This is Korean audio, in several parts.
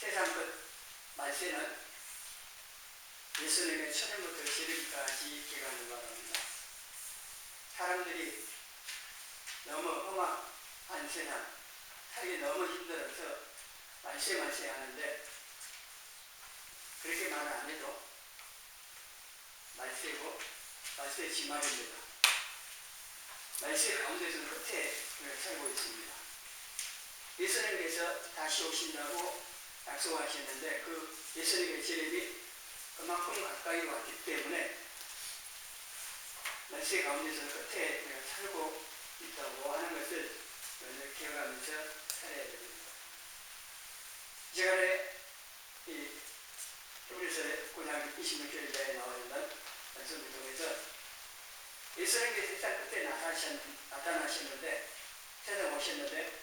세상 끝 말세는 예수님의 초림부터 재림까지 기간을 말합니다. 사람들이 너무 험악한 세상, 살기 너무 힘들어서 말세 하는데 그렇게 말 안 해도 말세고 말세 지말입니다. 말세 가운데서 끝에 우리가 살고 있습니다. 예수님께서 다시 오신다고 약속하셨는데 그 예수님의 재림이 그만큼 가까이 왔기 때문에 말세 가운데서 끝에 우리가 살고 있다고 하는 것을 늘 기억하면서 살아야 됩니다. 이 시간에 이 히브리서 9장 26절에 나와 있는 말씀을 통해서 예수님께서 세상 끝에 나타나셨는데 세상 오셨는데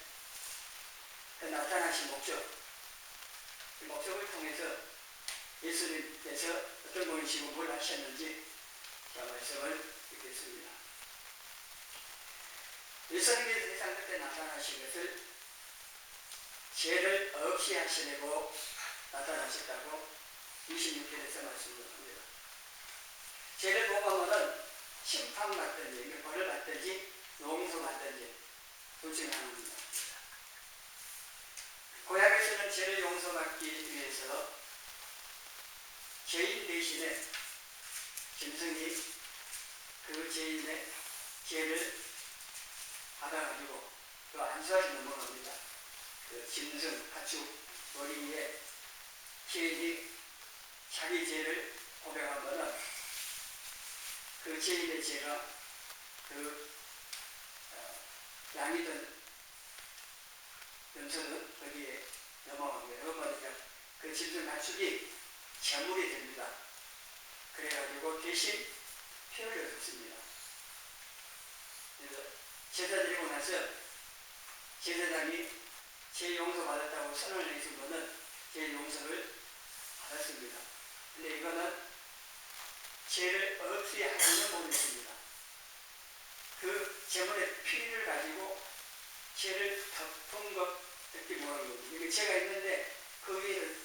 그 나타나신 목적, 그 목적을 통해서 예수님께서 어떤 분이시고 뭘 하셨는지 자 말씀을 듣겠습니다. 예수님께서 세상 끝에 나타나신 것을 죄를 없이 하시려고 나타나셨다고 26절에서 말씀을 합니다. 죄를 범하면은 심판받든지 벌을 받든지 용서받든지 둘 중에 하나입니다. 구약에서는 죄를 용서받기 위해서 죄인 대신에 짐승이 그 죄인의 죄를 받아가지고 그 안수하시 넘어갑니다. 그 짐승, 가축, 머리 위에 죄인이 자기 죄를 고백하면 그 죄인의 죄가 그 양이든 염소는 거기에 넘어갑니다. 그러니까 그 짐승, 가축이 제물이 됩니다. 그래가지고 대신 피 흘려줬습니다. 그래서 제사 드리고 나서 제사장이 죄 용서 받았다고 선언을 해준 거는 죄 용서를 받았습니다. 근데 이거는 죄를 없이 하지는 못했습니다. 그 제물의 피를 가지고 죄를 덮은 것 듣기 뭐라는 거죠. 이게 죄가 있는데 그 위에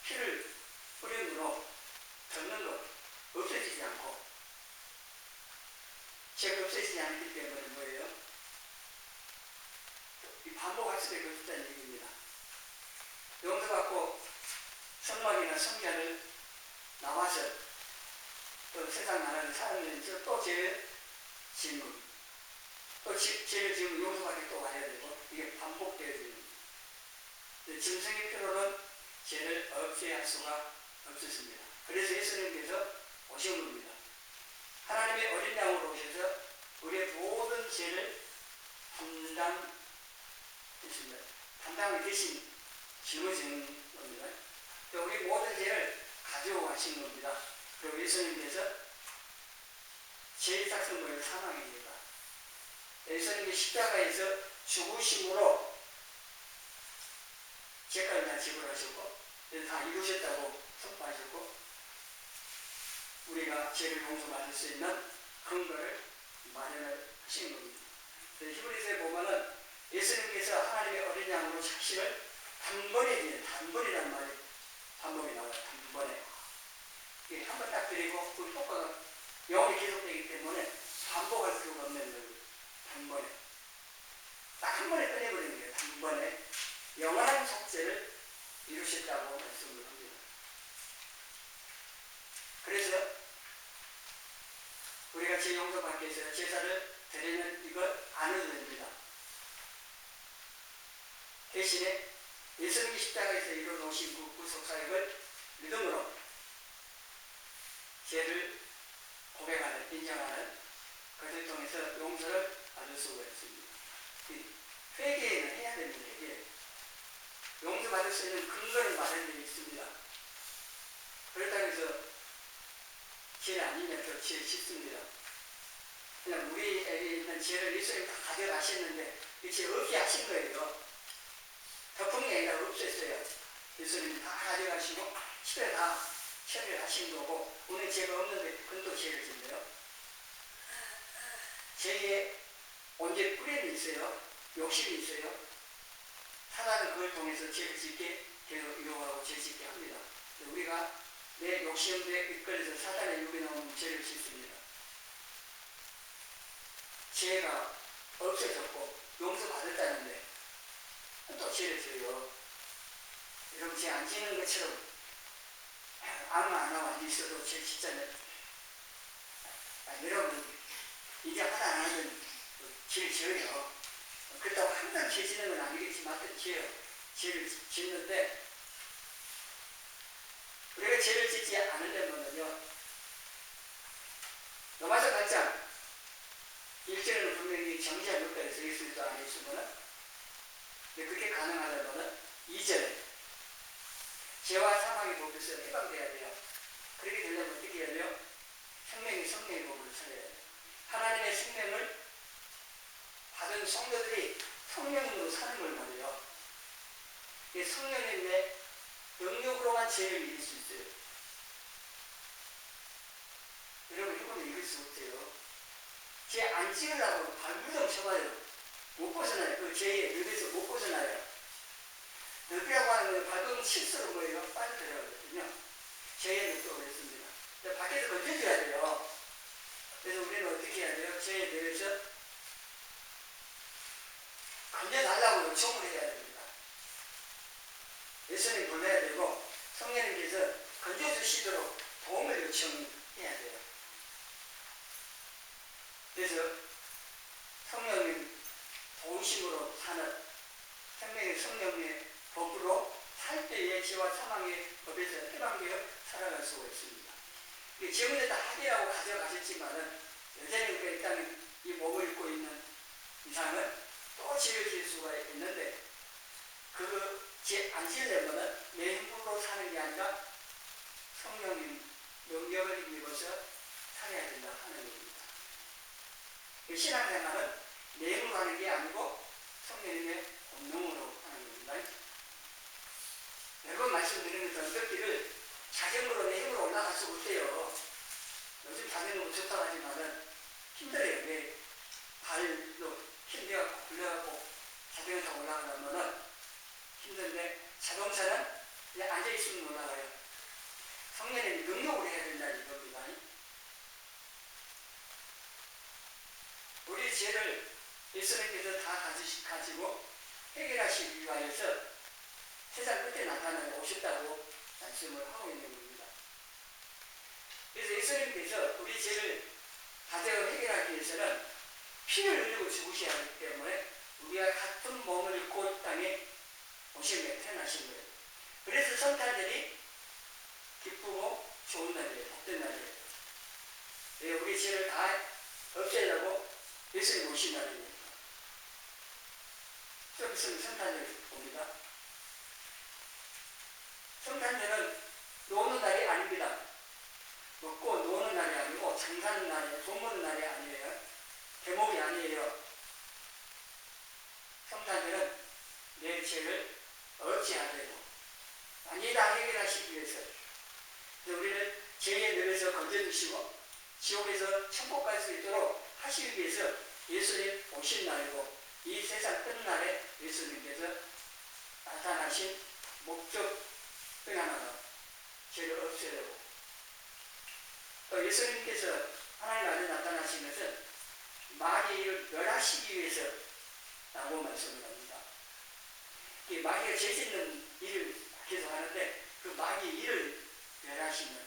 피를 뿌림으로 덮는 것 없어지지 않고 죄가 없어지지 않기 때문에 뭐예요? 이 반복할 수밖에 없다는 얘기입니다. 용서받고 성막이나 성전을 나와서 또 세상 나라는 사람들이 또 죄를 짓는 또 죄를 지으면 용서받기 또 와야 되고 이게 반복되어야 됩니다. 짐승의 피로는 죄를 없애할 수가 없었습니다. 그래서 예수님께서 오신 겁니다. 하나님의 어린 양으로 오셔서 우리의 모든 죄를 담당했습니다. 담당을 대신 짊어지는 겁니다. 또 우리 모든 죄를 가져가신 겁니다. 그리고 예수님께서 제일삭성모의 사망입니다. 예수님이 십자가에서 죽으심으로 죄까지 다 지불하시고 다 이루셨다고 선포하셨고 우리가 죄를 용서받을 수 있는 근거를 마련을 하신 겁니다. 히브리서에 보면은 예수님께서 하나님의 어린 양으로 자신을 단번이라는 말이 반복이 나와요. 단번에. 이게 한 번 딱 드리고 그 효과가 영원히 계속되기 때문에 반복할 필요가 없는 거예요. 단번에. 딱 한 번에 끝내버리는 거예요. 단번에. 영원한 속죄를 이루셨다고 말씀을 합니다. 그래서 우리가 죄 용서받기 위해서 제사를 드리는 이것 안 해도 됩니다. 대신에 예수님이 십자가에서 이루어놓으신 그 구속사역을 믿음으로 죄를 고백하는, 인정하는 것을 통해서 용서를 받을 수가 있습니다. 회개는 해야 됩니다. 회개. 용서받을 수 있는 근거를 마련되어 있습니다. 그렇다고 해서 죄 아니면 또 죄 쉽습니다. 그냥 우리에게 있는 죄를 예수님이 다 가져가셨는데 이 죄 없게 하신 거예요. 덮은 게 아니라 없앴어요. 예수님이 다 가져가시고 집에 다 처리를 하신 거고 오늘 죄가 없는데 그건 또 죄를 짓네요. 죄에 온전히 뿌리는 있어요. 욕심이 있어요. 사단은 그걸 통해서 죄를 짓게 계속 유혹하고 죄 짓게 합니다. 우리가 내 욕심에 이끌려서 사단의 유혹에 넘으면 죄를 짓습니다. 죄가 없어졌고 용서받았다는데 또 죄를 지어요. 여러분, 죄 안 지는 것처럼 아무 안 하고 앉아 있어도 죄 짓잖아요. 여러분, 이제 하다 안 하면 죄를 지어요. 그렇다고 항상 죄 짓는 건 아니겠지만 죄를 짓는데, 우리가 죄를 짓지 않으려면요, 로마서 8장 1절에는 분명히 정죄한 것까지 써 있을 줄 아니겠으면, 그렇게 가능하다면 2절에 죄와 사망의 법에서 해방돼야 돼요. 그렇게 되려면 어떻게 해야 돼요? 생명이 성령의 법으로 살아야 돼요. 하나님의 생명을 받은 성도들이 성령으로 사는 걸 말해요. 성령님의 능력으로만 죄를 이길 수 있어요. 여러분, 해보면 이길 수 없어요. 죄 안 지으려고 발부정 쳐봐요. 못 벗어나요. 그 죄의 늪에서 못 벗어나요. 늪이라고 하는 건 발부정 실수로 뭐예요? 빠져들어가거든요. 죄의 늪도 그렇습니다. 밖에서 건져줘야 돼요. 그래서 우리는 어떻게 해야 돼요? 죄의 늪에서 건져달라고 요청을 해야 됩니다. 예수님 불러야 되고, 성령님께서 건져주시도록 도움을 요청해야 돼요. 그래서 성령님 도우심으로 사는 생명의 성령의 법으로 살 때에 죄와 사망의 법에서 해방되어 살아갈 수가 있습니다. 지금은 다 하기라고 가져가셨지만은, 여전히 우리가 이 땅에 이 몸을 입고 있는 이상은 또 죄를 지을 수가 있는데, 그 죄 안 지으려면 내 힘으로 사는 게 아니라 성령님 능력을 힘입어서 살아야 된다 하는 겁니다. 신앙생활은 내 힘으로 하는 게 아니고 성령님의 권능으로 하는 겁니다. 여러 번 말씀드리는 전덕기를 자전거로 내 힘으로 올라갈 수 없대요. 요즘 자전거 좋다고 하지만은 힘들어요. 내 발로 힘내갖고 굴려갖고 자전거 타고 올라가려면은 힘든데, 자동차는 그냥 앉아있으면 올라가요. 성령님 능력을 해야 된다는 겁니다. 우리 죄를 예수님께서 다 가지고 해결하시기 위하여서 세상 끝에 나타나 오셨다고 말씀을 하고 있는 겁니다. 그래서 예수님께서 우리 죄를 가져고 해결하기 위해서는 피를 흘리고 죽으셔야 하기 때문에 우리가 같은 몸을 입고 이 땅에 오시며 태어나신 거예요. 그래서 성탄절이 기쁘고 좋은 날이에요. 복된 날이에요. 우리 죄를 다 없애려고 예수님 오신 날입니다. 좀 있으면 성탄절 옵니다. 성탄절은 노는 날이 아닙니다. 먹고 노는 날이 아니고 장사하는 날이에요. 돈 버는 날이 아니에요. 대목이 아니에요. 성탄절은 내 죄를 없애하려고 완전히 다 해결하시기 위해서, 우리를 죄의 늪에서 건져주시고 지옥에서 천국 갈 수 있도록 하시기 위해서 예수님 오신 날이고, 이 세상 끝날에 예수님께서 나타나신 목적 중 하나가 죄를 없애려고, 또 예수님께서 하나님 안에 나타나신 것은 마귀의 일을 멸하시기 위해서라고 말씀을 합니다. 이 마귀가 죄 짓는 일을 계속 하는데, 그 마귀의 일을 멸하시는,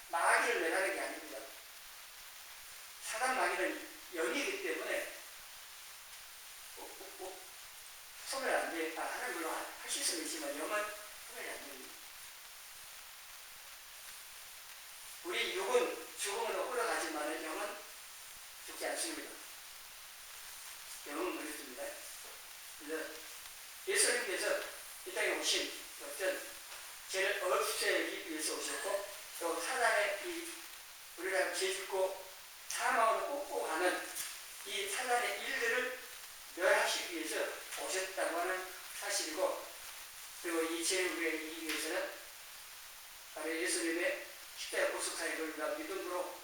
마귀를 멸하는 게 아닙니다. 사단 마귀는 영이기 때문에 손을 안 대, 하는 걸로 하실 수는 있지만 영은 손을 안 됩니다. 우리 육은 죽음으로 흘러가지만 영은 죽지 않습니다. 영은 그렇습니다. 그래서 예수님께서 이 땅에 오신 것은 죄를 없애기 위해서 오셨고, 또 사단의 우리가 죄 짓고 사망으로 꽂고 가는 이 사단의 일들을 멸하시기 위해서 오셨다고 하는 사실이고, 그리고 이 죄를 우리가 이기기 위해서는 바로 예수님의 십자가 구속사역을 우리가 믿음으로,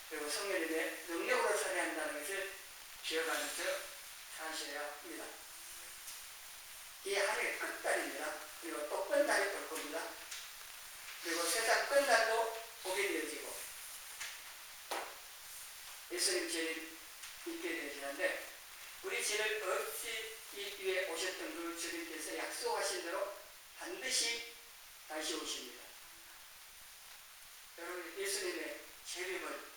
그리고 성령님의 능력으로 살아야 한다는 것을 기억하면서 사셔야 합니다. 이 하늘의 끝달입니다. 그리고 또 끝날이 올 겁니다. 그리고 세상 끝날도 보게 되어지고 예수님 죄를 잊게 되어지는데 우리 죄를 없애기 위해 오셨던 그 주님께서 약속하신 대로 반드시 다시 오십니다. 여러분 예수님의 재림을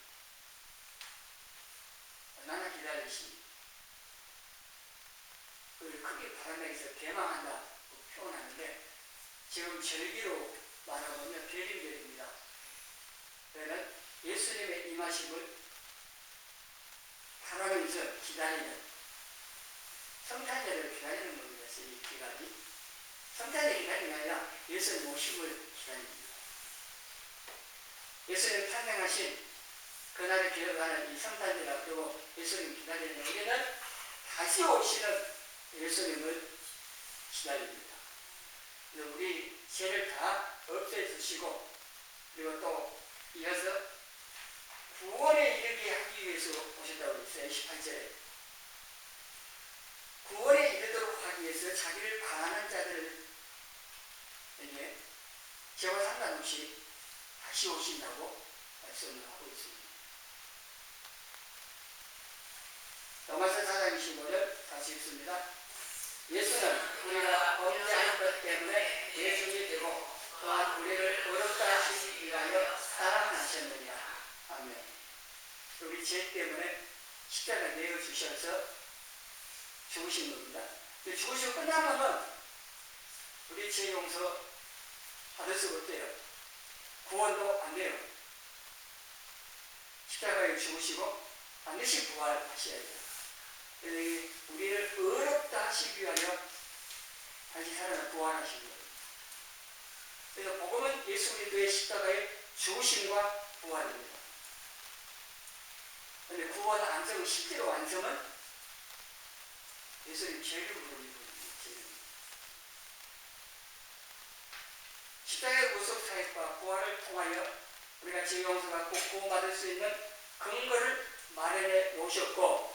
얼마나 기다리십니까? 그걸 크게 바람에서 개망한다고 표현하는데 지금 절기로 말하면 별임절입니다. 그는 예수님의 임하심을 바라면서 기다리는 성탄절을 기다리는 겁니다. 이 기간이 성탄절 기다리는 게 아니라 예수님 오심을 기다립니다. 예수님 탄생하신 그날을 기억하는 이 성탄절 앞두고 예수님 기다리는 우리는 다시 오시는 예수님을 기다립니다. 우리 죄를 다 없애주시고 그리고 또 이어서 구원에 이르게 하기 위해서 오셨다고 했어요. 18절에 구원에 이르도록 하기 위해서 자기를 바라는 자들에게 죄와 상관없이 다시 오신다고 말씀을 하고 있습니다. 로마서 4장 25절 다시 읽습니다. 예수는 우리가 범죄하는 것 때문에 예수님이 되고 또한 우리를 의롭다 하시기 위하여 사랑하셨느니라. 아멘. 우리 죄 때문에 십자가에 내어 주셔서 죽으신 겁니다. 죽으시고 끝나면 우리 죄 용서 받을 수가 없대요. 구원도 안 돼요. 십자가에 죽으시고 반드시 부활하셔야 돼요. 그래서 우리를 의롭다 하시기 위하여 다시 살아나 부활하신 거예요. 그래서 복음은 예수 그리스도의 십자가의 죽으심과 부활입니다. 그런데 구원 완성은 실제로 완성은 예수님 죄를 부르는 십자가의 구속 사역과 부활을 통하여 우리가 죄 용서받고 구원받을 수 있는 근거를 마련해 놓으셨고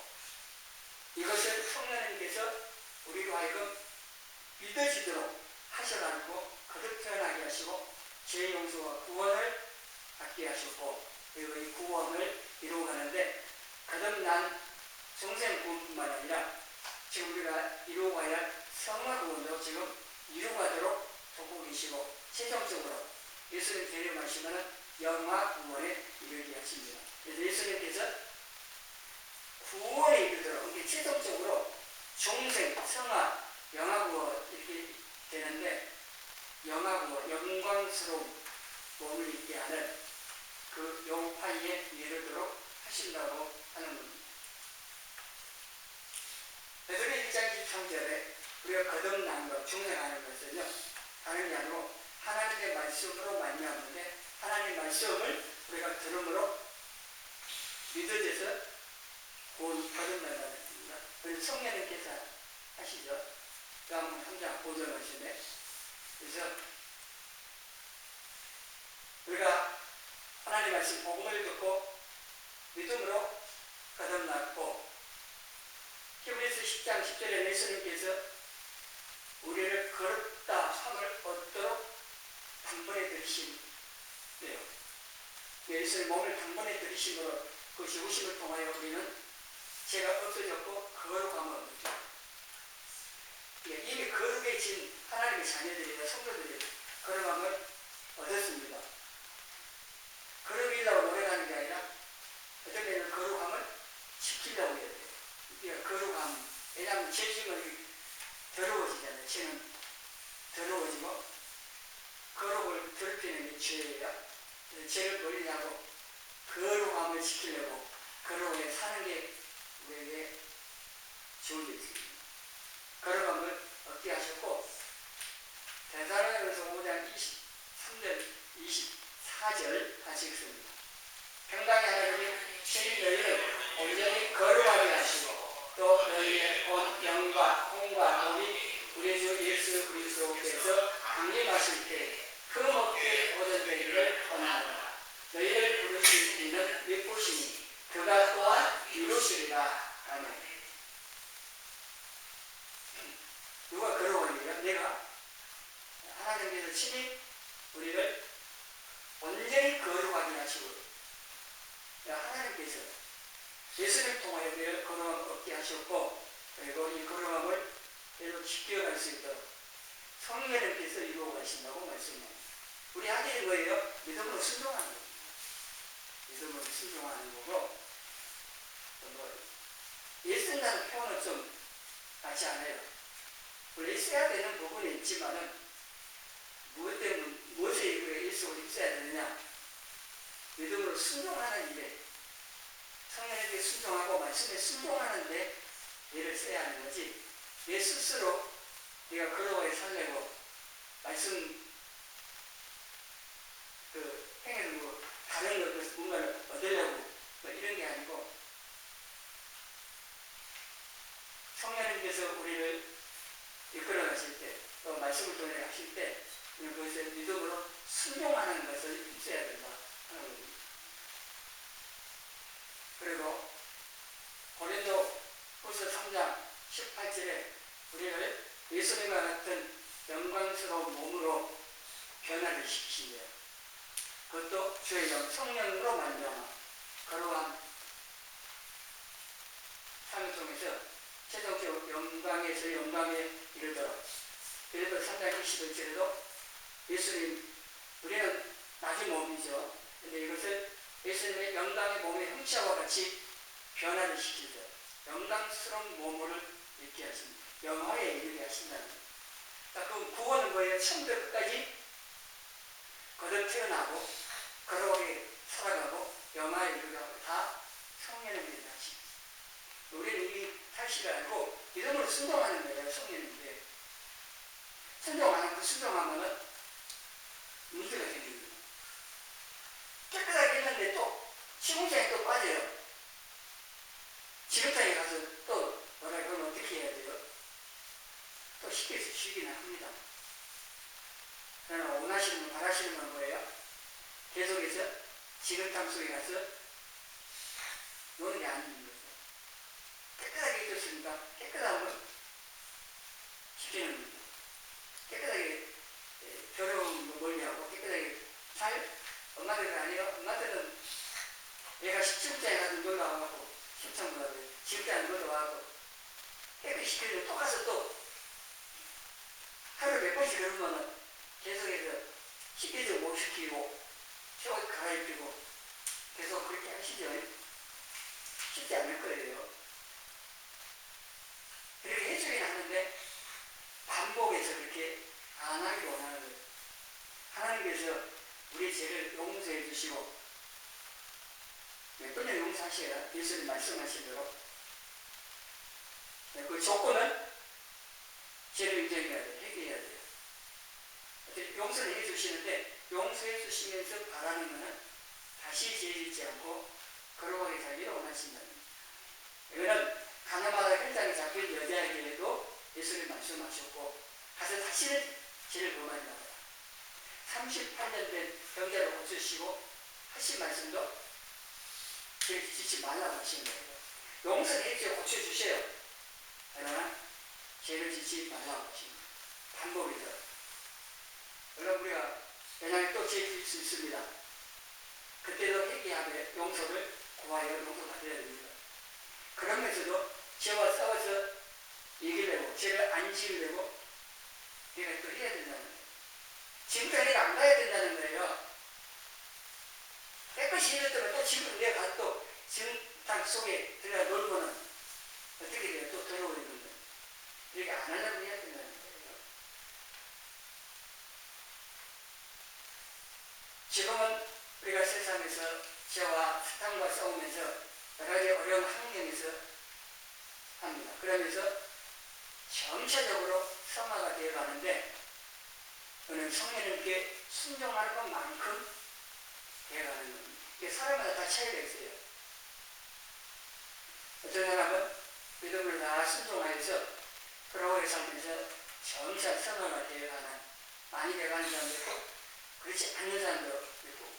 이것을 성령님께서 우리로 하여금 믿어지도록 하셔가지고 거듭 태어나게 하시고 죄 용서와 구원을 받게 하셨고 그리고 이 구원을 이루어가는데 거듭난 성생 구원뿐만 아니라 지금 우리가 이루어가야 할 성화 구원도 지금 이루어가도록 돕고 계시고 최종적으로 예수님 데려가시면 영화 구원에 이르게 하십니다. 그래서 예수님께서 구원에 이르도록 이게 최종적으로 중생, 성화, 영화구원 이렇게 되는데 영화구원, 영광스러운 몸을 있게 하는 그 영파에 이르도록 하신다고 하는 겁니다. 베드로의 1장 23절에 우리가 거듭난 것, 중생하는 것은요 다른 게 아니고 하나님의 말씀으로 말미암는데 하나님의 말씀을 우리가 들음으로 믿어져서 구원 거듭난다는 겁니다. 그래서 성령님께서 하시죠. 다음 3장 5절 말씀에 그래서 우리가 하나님 말씀 복음을 듣고 믿음으로 거듭났고 히브리서 10장 10절에 예수님께서 우리를 거듭다 함을 얻도록 단번에 들이신 네요. 예수의 몸을 단번에 들이심으로 그 죽으심을 통하여 우리는 죄가 없어졌고 거룩함을 얻었죠. 이미 거룩에 진 하나님의 자녀들이나 성도들이 거룩함을 얻었습니다. 거룩이라고 노래하는 게 아니라 어떤 때는 거룩함을 지키려고 해야 돼요. 그러니까 거룩함, 왜냐하면 죄지면 더러워지잖아요. 죄는 더러워지고 거룩을 더럽히는 게 죄예요. 죄를 버리려고 거룩함을 지키려고 거룩에 사는 게 우리에게 주어져 있습니다. 거룩함을 얻게 하셨고 데살로니가서 5장 23절 24절 같이 읽습니다. 평강의 하나님이 친히 너희를 온전히 거룩하게 하시고 또 너희의 온 영과 홍과 몸이 우리 주 예수 그리스도께서 강림하실 때 흠없게 모든 너희를 원하노라. 너희를 부르실 이는 믿으시니 그가 또한 이루시리라. 아멘. 누가 거룩하리요? 내가? 그래서 친히 우리를 온전히 거룩하게 하시고 하나님께서 예수를 통하여 우리를 거룩함 얻게 하셨고 그리고 이 거룩함을 계속 지켜갈 수 있도록 성령님께서 이루어 가신다고 말씀합니다. 우리 하게 된 거예요. 믿음으로 순종하는 겁니다. 믿음으로 순종하는 거고 예쓴다는 표현은 좀 맞지 않아요. 원래 있어야 되는 부분이 있지만은 무엇에 일속을 있어야 되느냐? 믿음으로 순종하는 일에 성령에게 순종하고 말씀에 순종하는데 얘를 써야 하는 거지. 내 스스로 내가 거룩하게 살려고 말씀 행해서 다른 것 뭔가를 얻으려고 이런 게 아니고 성령님께서 우리를 이끌어 가실 때 또 말씀을 통해 하실 때 그것에 믿음으로 순종하는 것을 있어야 된다 하는 겁니다. 그리고 고린도 후서 3장 18절에 우리를 예수님과 같은 영광스러운 몸으로 변화를 시키시네요. 그것도 주의 성령으로 말미암아 거룩한 삶을 통해서 최종적 영광에서 영광에 이르도록. 그래도 3장 21절에도 예수님, 우리는 낮은 몸이죠. 근데 이것을 예수님의 영광의 몸의 형체와 같이 변화를 시키죠. 영광스러운 몸을 있게 하십니다. 영화에 이르게 하신다는 거예요. 그 구원은 뭐예요? 처음부터 끝까지 거듭 태어나고 거룩하게 살아가고 영화에 이르고 다 성령님께 하십니다. 우리는 이 사실을 알고 믿음으로 순종하는 거예요. 성령님께 순종하는 그 순종하면은 문제가 생깁니다. 깨끗하게 했는데 또 시궁창에 또 빠져요. 지금창에 가서 또 뭐라 그러면 어떻게 해야 돼요? 또 쉽게 쉬기는 합니다. 그러나 원하시는 분, 바라시는 건 뭐예요? 계속해서 지금탕 속에 가서 노는 게 아닌 거죠. 깨끗하게 해줬으니까 깨끗함을 시키는 겁니다. 깨끗하게 더러운 거 멀리하고 깨끗하게 엄마들은 아니에요. 엄마들은 얘가 시집장에 가서 놀러 와갖고 심청보다 지금장에 놀러 와갖고 깨끗이 시키는데 또 가서 또 하루에 몇 번씩 그러면은 계속해서 시키지 못 시키고 쇼 갈아입히고 계속 그렇게 하시죠. 쉽지 않을 거예요. 그렇게 해주긴 하는데 반복해서 그렇게 안 하기 원하는 거예요. 하나님께서 우리 죄를 용서해 주시고 몇 번을 용서하셔야 예수님 말씀하신 대로 그 조건은 죄를 인정해야 돼요. 회개해야 돼요. 용서를 해 주시는데 용서해 주시면서 바라는 것은 다시 죄 짓지 않고 거룩하게 살기를 원하신다. 이거는 가나마다 현장에 잡힌 여자에게도 예수님 말씀하셨고 가서 다시는 죄를 범하지 말아라. 38년 된 병자를 고치시고 하신 말씀도 죄를 짓지 말라고 하시는 거예요. 용서를 해주셔 고쳐주세요. 그러나 죄를 짓지 말라고 하십니다. 반복해서. 그럼 우리가 왜냐하면 또 죄 짓을 수 있습니다. 그때도 회개하되 용서를 구하여 용서받아야 됩니다. 그러면서도 죄와 싸워서 이기려고 죄를 안 지으려고 우리가 또 해야 된다는 거예요. 지금까지 안 가야 된다는 거예요. 깨끗이 해줬다가 또 지금 내가 가서 또 지금 땅 속에 들어가 놀고는 어떻게 돼요? 또 더러워지는 거예요. 이렇게 안 하려고 해야 된다는 거예요. 지금은 우리가 세상에서 죄와 사탄과 싸우면서 여러 가지 어려운 환경에서 합니다. 그러면서 점차적으로 성화가 되어가는데 그는 성령님께 순종하는 것만큼 되어가는 겁니다. 이게 사람마다 다 차이가 있어요. 어떤 사람은 믿음을 다 순종하여서 그러고 살면서 점차 성화가 되어가는 많이 되어가는 사람도 있고 그렇지 않는 사람도 있고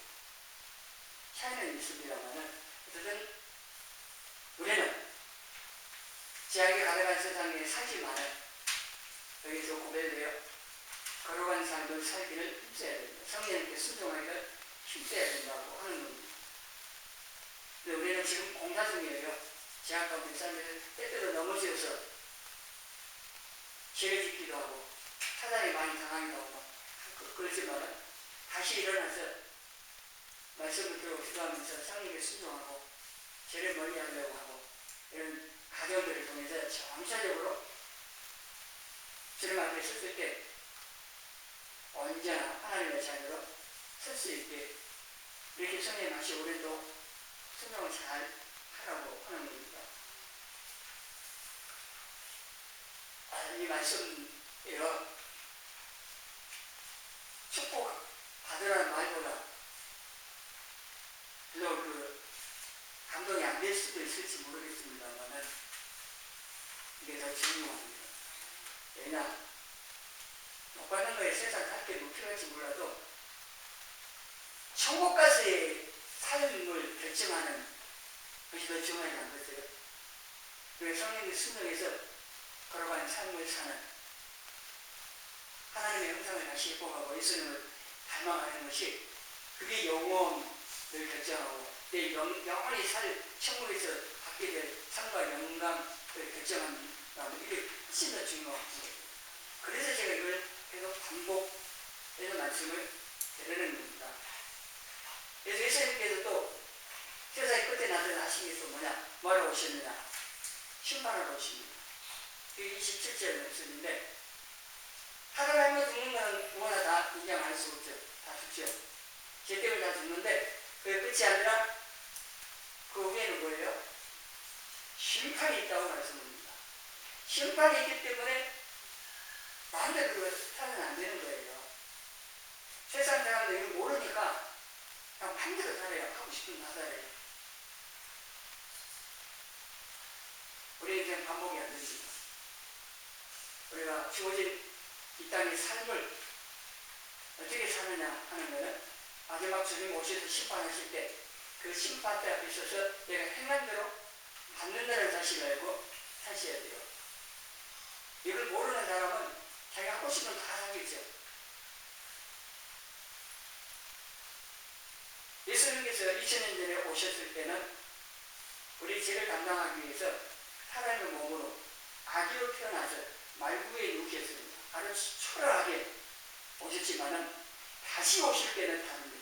차이는 있습니다만은 어쨌든 우리는 죄악에 가득한 세상에 살지만은 여기서 고백해요. 거룩한 삶을 마음으로 살기를 힘써야 됩니다. 성령님께 순종하기를 힘써야 된다고 하는 겁니다. 근데 우리는 지금 공사 중이에요. 제약 가운데 사람들이 때때로 넘어져서 죄를 짓기도 하고 사단이 많이 당하기도 하고 그렇지만 다시 일어나서 말씀을 들고 기도하면서 성령님께 순종하고 죄를 멀리하려고 하고 이런 가정들을 통해서 정사적으로 주님 앞에 섰을 때 언제나 하나님의 자녀로 설 수 있게 이렇게 성령님 하시 우리도 순종을 잘 하라고 하는 겁니다. 이 말씀이요, 축복 받으라는 말보다 별로 감동이 안 될 수도 있을지 모르겠습니다만 이게 더 중요합니다. 왜냐, 못 받는 거에 세상 갈게 뭐 필요할지 몰라도 천국 가서의 삶을 결정하는 것이 더 중요하지 않겠어요? 그래서 성령의 순종에서 걸어가는 삶을 사는 하나님의 형상을 다시 회복하고 예수님을 닮아가는 것이 그게 영혼을 결정하고 내 영원히 살 천국에서 받게 될 삶과 영광을 결정하는 이게 훨씬 더 중요합니다. 그래서 제가 이걸 계속 반복해서 말씀을 드리는 겁니다. 그래서 예수님께서 또 세상의 끝에 나타나 하신 게 또 뭐라고 오셨느냐? 심판하러 오십니다. 그게 27절 말씀인데 하나님을 죽는 것은 누구나 다 인정할 수 없죠. 다 죽죠. 죄 때문에 다 죽는데 그게 끝이 아니라 그 후에는 뭐예요? 심판이 있다고 말씀합니다. 심판이 있기 때문에 마음대로 살면 안 되는 거예요. 세상 사람들 이걸 모르니까 그냥 마음대로 살아요. 하고 싶은 다 살아요. 우리 인생 반복이 안 됩니다. 우리가 주어진 이 땅의 삶을 어떻게 사느냐 하는 것은 마지막 주님 오셔서 심판하실 때 그 심판대 앞에 있어서 내가 행한 대로 받는다는 사실을 알고 사셔야 돼요. 이걸 모르는 사람은 자기가 하고 싶은 거 다 하겠죠. 예수님께서 2000년 전에 오셨을 때는 우리 죄를 감당하기 위해서 하나님의 몸으로 아기로 태어나서 말구에 누우셨습니다. 아주 초라하게 오셨지만은 다시 오실 때는 다릅니다.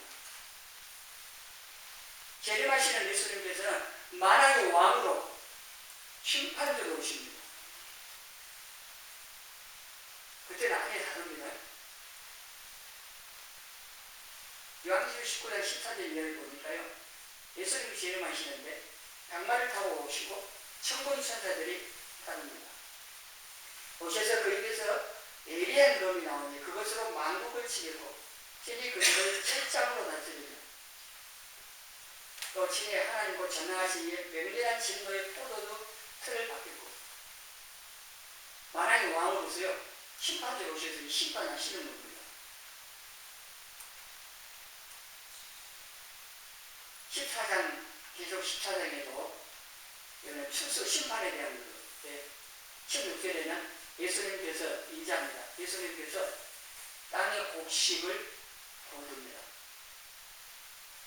재림하시는 예수님께서는 만왕의 왕으로 심판자로 오십니다. 그때는 아예 다릅니다. 요한계시록 19장 14절 이하를 보니까요, 예수님이 재림하시는데 양말을 타고 오시고 천군 천사들이 따릅니다. 오셔서 그에게서 예리한 검이 나오니 그것으로 만국을 치겠고 친히 그들을 철장으로 다스립니다. 또 친히 하나님과 전능하신 이의 맹렬한 진노의 포도주 틀을 받겠고 만왕의 왕으로서요 심판자로 오셔서 심판하시는 겁니다. 14장 계속 14장에도 이거는 출수 심판에 대한 거예요. 16절에는 예수님께서 인자합니다. 예수님께서 땅의 곡식을 거둡니다.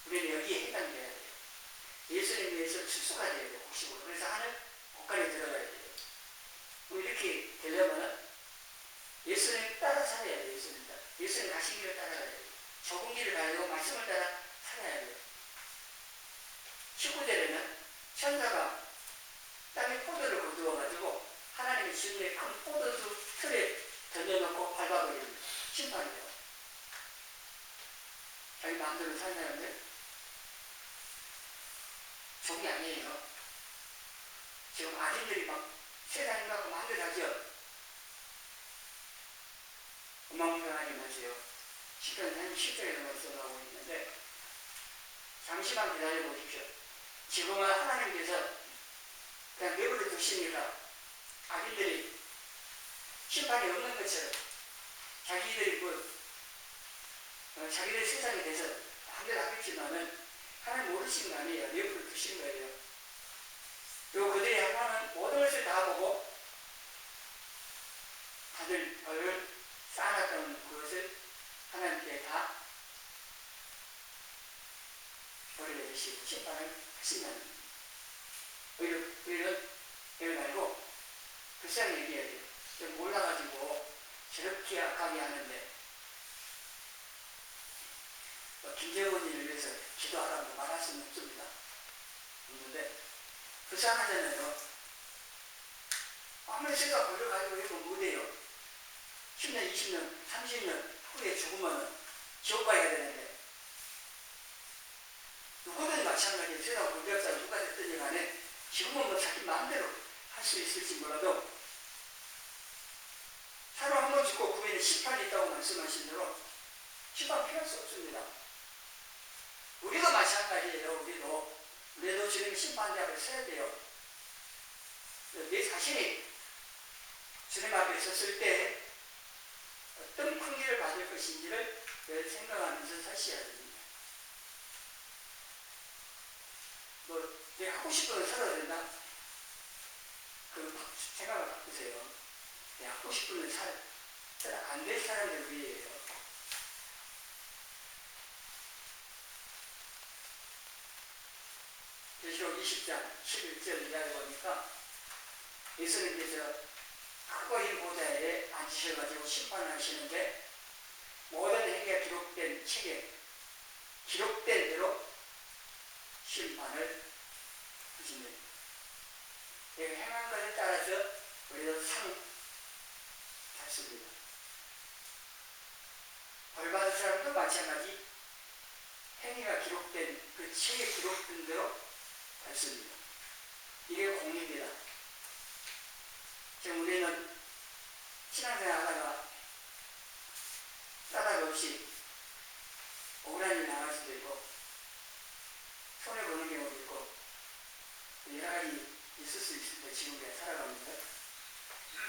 우리는 여기에 해당돼야 돼요. 예수님 위해서 출소가 돼야 돼요. 곡식으로. 그래서 하늘 곳간에 들어가야 돼요. 이렇게 되려면 예수님 따라 살아야 돼요. 예수님 가신 길을 따라가야 돼요. 좁은 길을 가야 되고 말씀을 따라 살아야 돼요. 19절에는 천사가 땅에 포도를 거두어가지고 하나님의 주님의 큰 포도주 틀에 던져놓고 밟아버립니다. 심판이에요. 자기 마음대로 사는 사람들 종이 아니에요. 지금 아들들이 막 세상에 가고 마음대로 하죠. 엉망진창하지 마세요. 10편 10절에서 말씀하고 있는데 잠시만 기다려 보십시오. 지금은 하나님께서 그냥 내버려 두시니까 아기들이 심판이 없는 것처럼 자기들이 자기들 세상에 대해서 마음대로 하겠지만은 하나님 모르시는 거 아니에요. 내버려 두신 거예요. 그리고 그들이 하나는 모든 것을 다 보고 다들 벌을 쌓아놨던 그것을 하나님께 다 벌을 내리시고 심판을 하신다는 거예요. 우리는 이걸 말고 불쌍히 얘기해야 돼요. 좀 몰라가지고 저렇게 악하게 하는데 김재원이를 위해서 기도하라고 말할 수는 없습니다. 없는데 불쌍하잖아요. 아무리 생각 걸려가지고 이거 못해요. 10년, 20년, 30년 후에 죽으면 지옥 가야 되는데 누구든 마찬가지예요. 세상 불교사 누가 됐든지 간에 지금은 뭐 자기 마음대로 할 수 있을지 몰라도 사람 한 번 죽고 그 후에는 심판이 있다고 말씀하신 대로 심판 피할 수 없습니다. 우리도 마찬가지예요. 우리도 주님 심판대 앞에 서야 돼요. 내 자신이 주님 앞에 섰을 때 어떤 풍기를 받을 것인지를 늘 생각하면서 사셔야 됩니다. 내가 하고 싶은 걸 살아야 된다? 그 생각을 바꾸세요. 내가 하고 싶은 걸 안 될 사람들 위해요. 계시록 20장 11절 이하에 보니까 예수님께서 크고 흰 보좌에 앉으셔가지고 심판을 하시는데 모든 행위가 기록된 책에 기록된 대로 심판을 하십니다. 내가 행한 것에 따라서 우리도 상 받습니다. 벌 받은 사람도 마찬가지 행위가 기록된 그 책에 기록된 대로 받습니다. 이게 공입니다. 지금 우리는 신앙생활 하다가 까닭 없이 억울한 일이 나갈 수도 있고 손해보는 경우도 있고 여러 가지 있을 수 있을 때 지금 우리가 살아갑니다.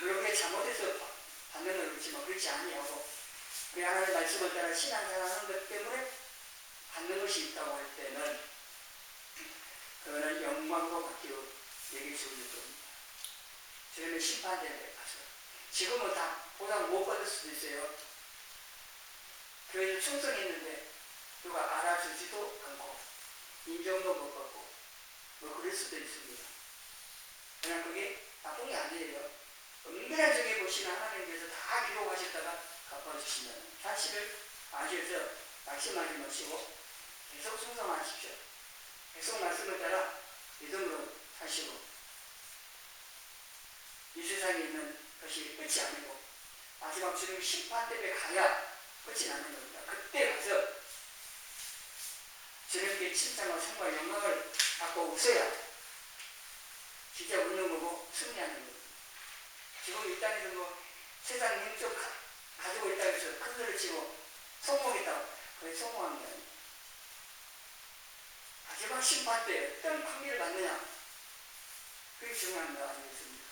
우리가 잘못해서 받는 건 그렇지만 그렇지 아니하고 우리 하나님의 말씀을 따라 신앙생활 하는 것 때문에 받는 것이 있다고 할 때는 그거는 영광으로 바뀌어 얘기해 주는 겁니다. 주님의 심판대에 가서 지금은 다 보상 못 받을 수도 있어요. 교회에 충성했는데 누가 알아주지도 않고 인정도 못 받고 뭐 그럴 수도 있습니다. 그냥 그게 나쁜 게 아니에요. 은밀한 중에 보시면 하나님께서 다 기록하셨다가 갚아주신다는 사실을 아셔서 낙심하지 마시고 계속 충성하십시오. 계속 말씀을 따라 믿음으로 사시고 이 세상에 있는 것이 끝이 아니고 마지막 주님 심판 때문에 가야 끝이 나는 겁니다. 그때 가서 주님께 칭찬과 성과 영광을 받고 웃어야 진짜 웃는 거고 승리하는 겁니다. 지금 이 땅에서 뭐 세상 행적 가지고 있다고 해서 큰 소리 치고 성공했다고 그게 성공한 게 아니에요. 마지막 심판 때 어떤 판결을 받느냐 그게 중요한 거 아니겠습니까?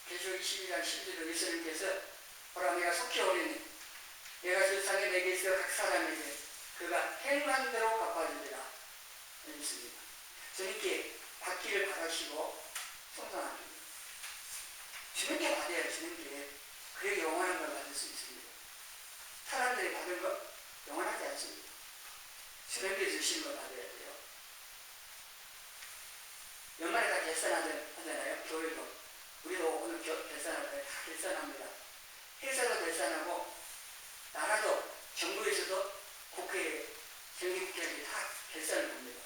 계시록 22장 12절에 예수님께서 보라 내가 속히 오리니 내가 세상에 내게 있어 각 사람에게 그가 행한 대로 갚아주리라 있습니다. 주님께 받기를 바라시고 송상합니다. 주님께 받아야 주님께 그게 영원한 걸 받을 수 있습니다. 사람들이 받은 것 영원하지 않습니다. 주님께 주신 걸 받아야 돼요. 연말에 다 결산하잖아요. 교회도. 우리도 오늘 결산할 때 다 결산합니다. 회사도 결산하고 나라도 정부에서도 국회에 정기국회에 다 결산을 합니다.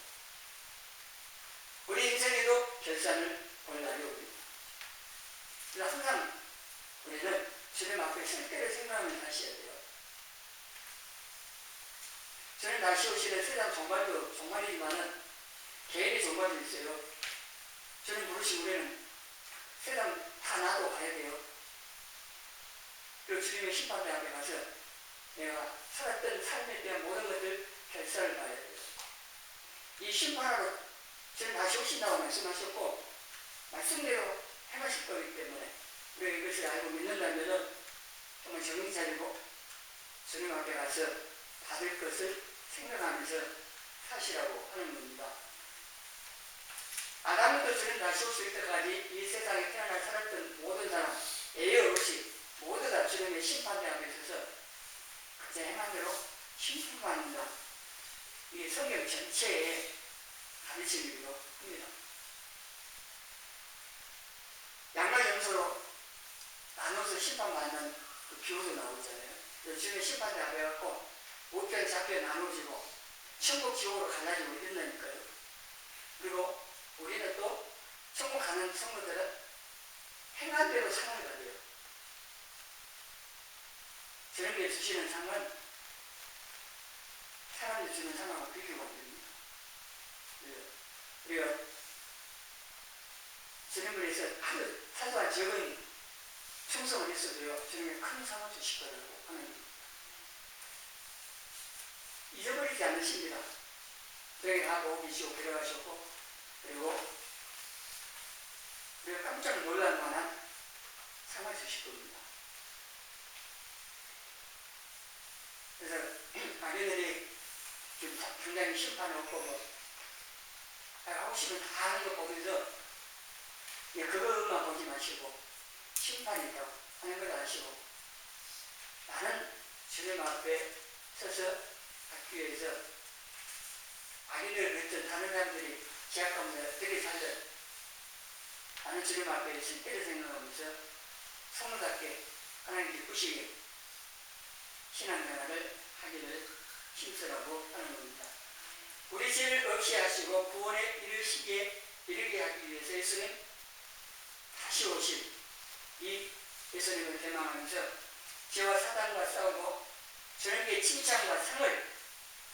우리 인생에도 결산을 볼 날이 옵니다. 그래서 항상 우리는 주님 앞에 설 때를 생각하면서 하셔야 돼요. 저는 날씨 오시는 세상 종말이지만은 개인의 종말도 있어요. 저는 부르시 우리는 세상 다 놔도 가야 돼요. 그리고 주님의 심판대 앞에 가서 내가 살았던 삶에 대한 모든 것을 결산을 봐야 돼요. 이 심판하러 저는 다시 오신다고 말씀하셨고 말씀대로 행하실 거기 때문에 우리가 이것을 알고 믿는다면 정말 정신 차리고 주님 앞에 가서 받을 것을 생각하면서 사시라고 하는 겁니다. 아담부터 주님 다시 오실 때까지 이 세상에 태어나 살았던 모든 사람, 애의 어르신, 주님의 심판대 앞에 서서 그제 행한 대로 심판받는다. 이게 성경 전체의 가르침이기도 합니다. 양과 염소로 나눠서 심판받는 그 비유도 나오잖아요. 주님의 심판대 앞에 갖고 우편 좌편 나눠지고 천국 지옥으로 갈라지고 이런다니까요. 그리고 우리는 또 천국 가는 성도들은 행한 대로 상을 받아요. 주님께 주시는 상은 사람이 주는 상하고 비교가 안 됩니다. 우리가 주님을 위해서 아주 사소한 적은 충성을 했어도요, 주님이 큰 상을 주실 거라고 하나님 잊어버리지 않으십니다. 저에게 다 먹이시고 데려가셨고, 그리고 우리가 깜짝 놀랄 만한 상을 주실 겁니다. 그래서 악인들이 지금 굉장히 심판이 없고 뭐 하고 싶으면 다 하는 거 보면서 그것만 보지 마시고 심판이 있다고 하는 걸 아시고 나는 주님 앞에 서서 받기 위해서 악인을 뱉던 다른 사람들이 제약 가운데 어떻게 살든 나는 주님 앞에 있을 때를 생각하면서 성도답게 하나님 기쁘시게 신앙생활을 하기를 힘쓰라고 하는 겁니다. 우리 죄를 없이 하시고 구원에 이르게 하기 위해서 예수님 다시 오실 이 예수님을 대망하면서 죄와 사단과 싸우고 주님께 칭찬과 상을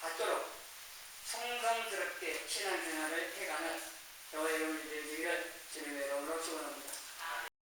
받도록 성성스럽게 신앙생활을 해가는 저와 여러분이 되시기를 주님의 이름으로 축원합니다.